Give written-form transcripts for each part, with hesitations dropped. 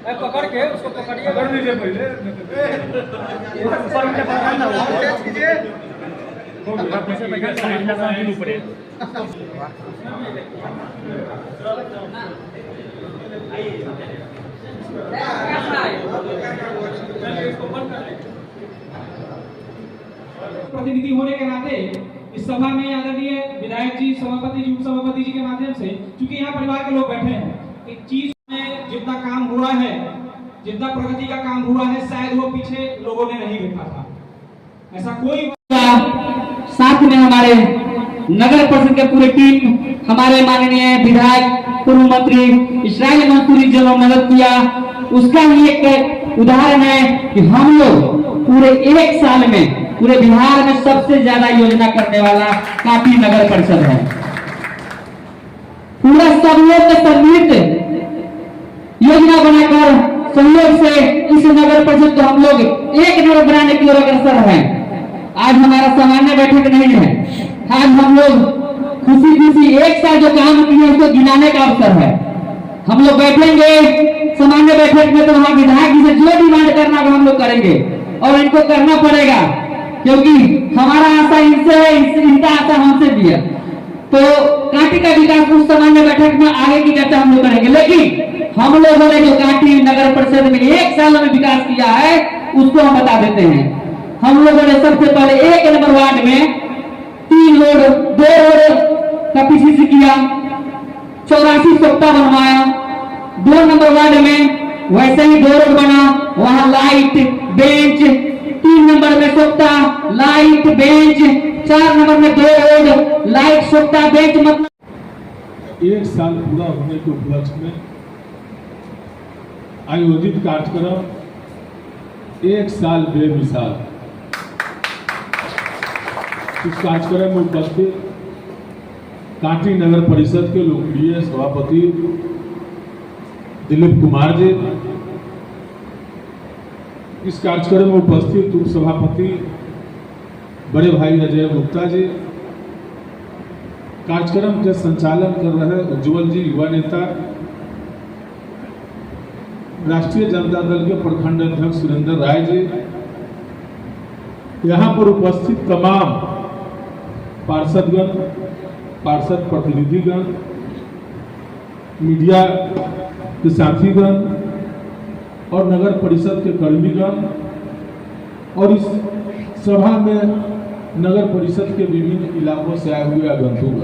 पकड़ के उसको पकड़िए, पकड़ लीजिए पहले। प्रतिनिधि होने के नाते इस सभा में आदरणीय विधायक जी, सभापति जी, उप सभापति जी के माध्यम से, चूंकि यहाँ परिवार के लोग बैठे हैं, एक चीज में जितना काम हुआ है, जितना प्रगति का काम हुआ है, शायद वो पीछे लोगों ने नहीं देखा था। ऐसा कोई साथ में हमारे नगर परिषद के पूरे टीम, हमारे माननीय विधायक, पूर्व मंत्री इसराइल मंसूरी जी ने मदद किया। उसका ही एक उदाहरण है कि हम लोग पूरे एक साल में पूरे बिहार में सबसे ज्यादा योजना करने वाला काटी नगर परिषद है। पूरा सब लोग के सम्मिलित योजना बनाकर सहयोग से इस नगर परिषद को हम लोग एक नगर बनाने की ओर अग्रसर हैं। आज हमारा सामान्य बैठक नहीं है, आज हम लोग खुशी खुशी एक साल जो काम किए उसको गिनाने का अवसर है। हम लोग बैठेंगे सामान्य बैठक में, तो वहां विधायक जी से जो डिमांड करना वो हम लोग करेंगे और इनको करना पड़ेगा, क्योंकि हमारा आशा इनसे है, इनका आशा हमसे भी है। तो कांटी का विकास उस सामान्य बैठक में आगे की चर्चा हम लोग करेंगे, लेकिन हम लोगों ने जो कांटी नगर परिषद में एक साल में विकास किया है उसको हम बता देते हैं। हम लोगों ने सबसे पहले 1 नंबर वार्ड में 3 रोड, 2 रोड का पीसीसी किया, 84 सोख्ता बनवाया। 2 नंबर वार्ड में वैसे ही 2 रोड बना, वहां लाइट, बेंच। 3 नंबर में सोख्ता, लाइट, बेंच। 4 नंबर में 2 रोड, लाइट, सोख्ता, बेंच। मतलब 1 साल पूरा होने के उपलक्ष्य में आयोजित कार्यक्रम 1 साल बेमिसाल। इस कार्यक्रम में उपस्थित कांटी नगर परिषद के लोकप्रिय सभापति दिलीप कुमार जी, इस कार्यक्रम में उपस्थित उप सभापति बड़े भाई अजय गुप्ता जी, कार्यक्रम के संचालन कर रहे उज्जवल जी, युवा नेता, राष्ट्रीय जनता दल के प्रखंड अध्यक्ष सुरेंद्र राय जी, यहाँ पर उपस्थित तमाम पार्षदगण, पार्षद प्रतिनिधिगण, मीडिया के साथीगण और नगर परिषद के कर्मीगण और इस सभा में नगर परिषद के विभिन्न इलाकों से आए हुए आगंतुक।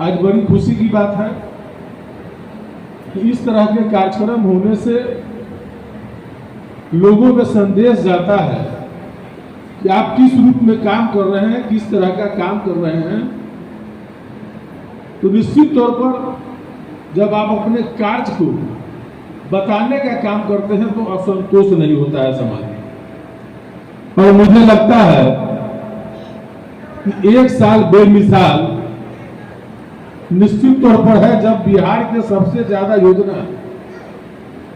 आज बड़ी खुशी की बात है कि इस तरह के कार्यक्रम होने से लोगों में संदेश जाता है कि आप किस रूप में काम कर रहे हैं, किस तरह का काम कर रहे हैं। तो निश्चित तौर पर जब आप अपने कार्य को बताने का काम करते हैं तो असंतोष नहीं होता है समाज में। और मुझे लगता है कि 1 साल बेमिसाल निश्चित तौर पर है, जब बिहार के सबसे ज्यादा योजना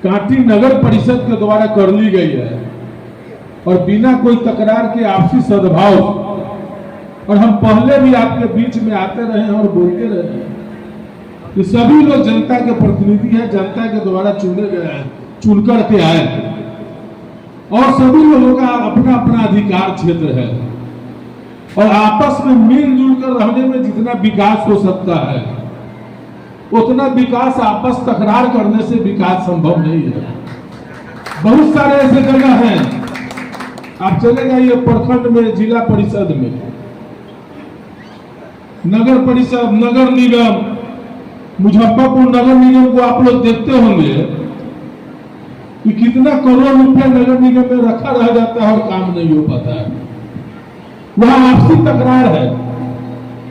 कांटी नगर परिषद के द्वारा कर ली गई है और बिना कोई तकरार के आपसी सद्भाव। और हम पहले भी आपके बीच में आते रहे हैं और बोलते रहे हैं कि सभी लोग जनता के प्रतिनिधि हैं, जनता के द्वारा चुने गए हैं, चुनकर के आए हैं और सभी लोगों का अपना अपना अधिकार क्षेत्र है और आपस में मिलजुल कर रहने में जितना विकास हो सकता है उतना विकास आपस तकरार करने से विकास संभव नहीं है। बहुत सारे ऐसे जगह हैं, आप चले जाइए प्रखंड में, जिला परिषद में, नगर परिषद, नगर निगम, मुजफ्फरपुर नगर निगम को आप लोग देखते होंगे कि कितना करोड़ रुपया नगर निगम में रखा रह जाता है और काम नहीं हो पाता है। वहां आपसी तकरार है,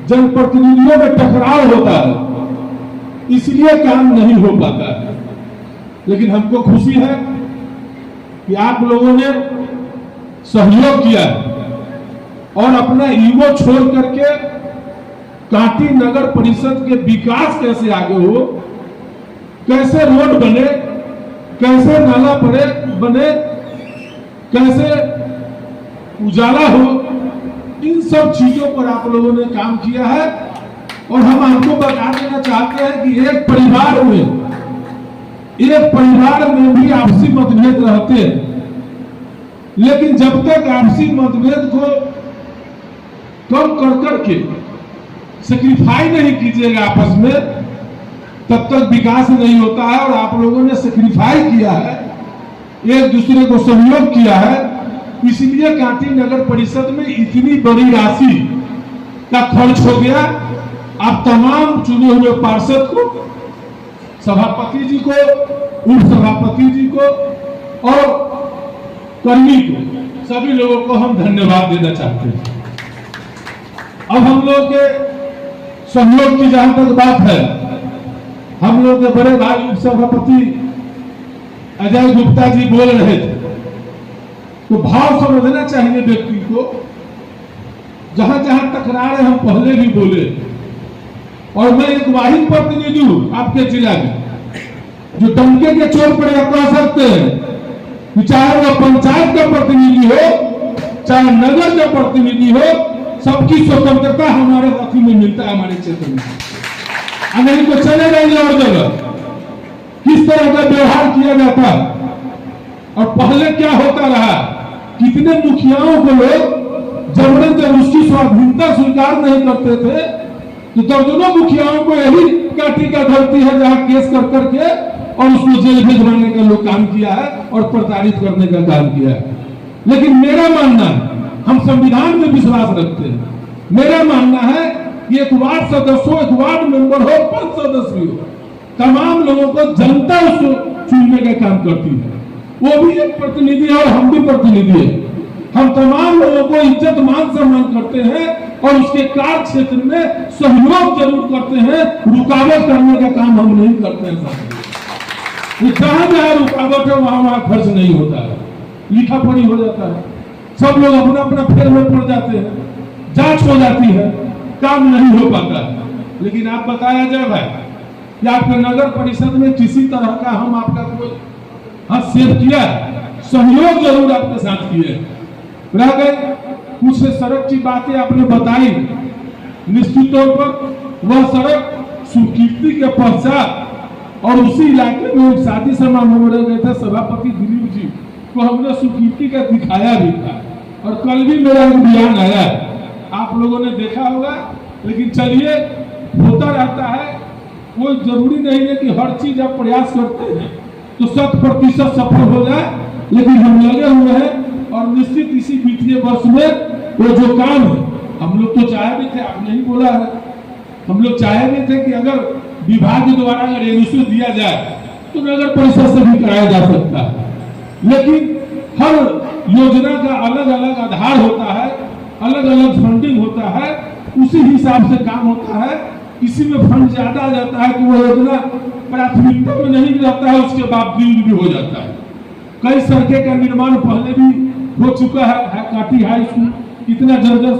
जनप्रतिनिधियों में टकराव होता है, इसलिए काम नहीं हो पाता है। लेकिन हमको खुशी है कि आप लोगों ने सहयोग किया और अपना ईगो छोड़ करके कांटी नगर परिषद के विकास कैसे आगे हो, कैसे रोड बने, कैसे नाला बने, कैसे उजाला हो, इन सब चीजों पर आप लोगों ने काम किया है। और हम आपको बता देना चाहते हैं कि एक परिवार में एक परिवार में भी आपसी मतभेद रहते हैं, लेकिन जब तक आपसी मतभेद को कम कर करके सेक्रीफाई नहीं कीजिएगा आपस में, तब तक विकास नहीं होता है। और आप लोगों ने सेक्रीफाई किया है, एक दूसरे को सहयोग किया है, इसलिए कांटी नगर परिषद में इतनी बड़ी राशि का खर्च हो गया। आप तमाम चुने हुए पार्षद को, सभापति जी को, उप सभापति जी को और कर्मी को, सभी लोगों को हम धन्यवाद देना चाहते हैं। अब हम लोग के सहयोग की जहां तक बात है, हम लोग के बड़े भाई उप सभापति अजय गुप्ता जी बोल रहे थे, तो भाव समझना चाहिए व्यक्ति को। जहां जहां तकरार है हम पहले भी बोले, और मैं एक वाहिद प्रतिनिधि हूं आपके जिला में जो डंके के चोर पर यह कह सकते हैं कि चाहे वह पंचायत का प्रतिनिधि हो, चाहे नगर का प्रतिनिधि हो, सबकी स्वतंत्रता हमारे रथी में मिलता है, हमारे क्षेत्र में। नहीं तो चले जाएंगे और जगह किस तरह का व्यवहार किया जाता, और पहले क्या होता रहा, कितने मुखियाओं को लोग जबरन जब उसकी स्वाधीनता स्वीकार नहीं करते थे, तो दर्जनों मुखियाओं को यही काटी का धरती है जहां केस कर करके और उसको जेल भिजवाने का लोग काम किया है और प्रताड़ित करने का काम किया है। लेकिन मेरा मानना है, हम संविधान में विश्वास रखते हैं, मेरा मानना है कि एक वार्ड सदस्य हो, एक वार्ड मेंबर हो, पंच सदस्य हो, तमाम लोगों को जनता उसको चुनने का काम करती है। वो भी एक प्रतिनिधि है और हम भी प्रतिनिधि है। हम तमाम लोगों को इज्जत मान सम्मान करते हैं और उसके कार्य क्षेत्र में सहयोग जरूर करते हैं, रुकावट करने का काम हम नहीं करते हैं। जहां जहां रुकावट है वहां खर्च नहीं होता है, लिखा पढ़ी हो जाता है, सब लोग अपना अपना फेर में पड़ जाते हैं, जांच हो जाती है, काम नहीं हो पाता है। लेकिन आप बताया जाए भाई कि आपके नगर परिषद में किसी तरह का हम आपका कोई हस्तक्षेप किया, सहयोग जरूर आपके साथ किए, रह गए कुछ सड़क की बातें आपने बताई। निश्चित तौर पर वह सड़क सुकीर्ति के पश्चात और उसी इलाके में एक शादी समारोह में गए थे, सभापति दिलीप जी को हमने सुकीर्ति का दिखाया भी था, और कल भी मेरा एक बयान आया, आप लोगों ने देखा होगा। लेकिन चलिए, होता रहता है, कोई जरूरी नहीं है कि हर चीज आप प्रयास करते हैं तो 100% सफल हो जाए, लेकिन हम लगे हुए हैं और निश्चित इसी वित्तीय वर्ष में वो जो काम है, हम लोग तो चाहे भी थे, आपने ही बोला है, हम लोग चाहे भी थे कि अगर विभाग द्वारा अगर एनओसी दिया जाए तो नगर परिषद से भी कराया जा सकता है। लेकिन हर योजना का अलग अलग आधार होता है, अलग अलग फंडिंग होता है, उसी हिसाब से काम होता है। किसी में फंड ज्यादा आ जाता है तो वो योजना प्राथमिकता में नहीं रहता है, उसके बावजूद भी हो जाता है। कई सड़कें का निर्माण पहले भी हो चुका है, काटी हाई स्कूल कितना जर्जर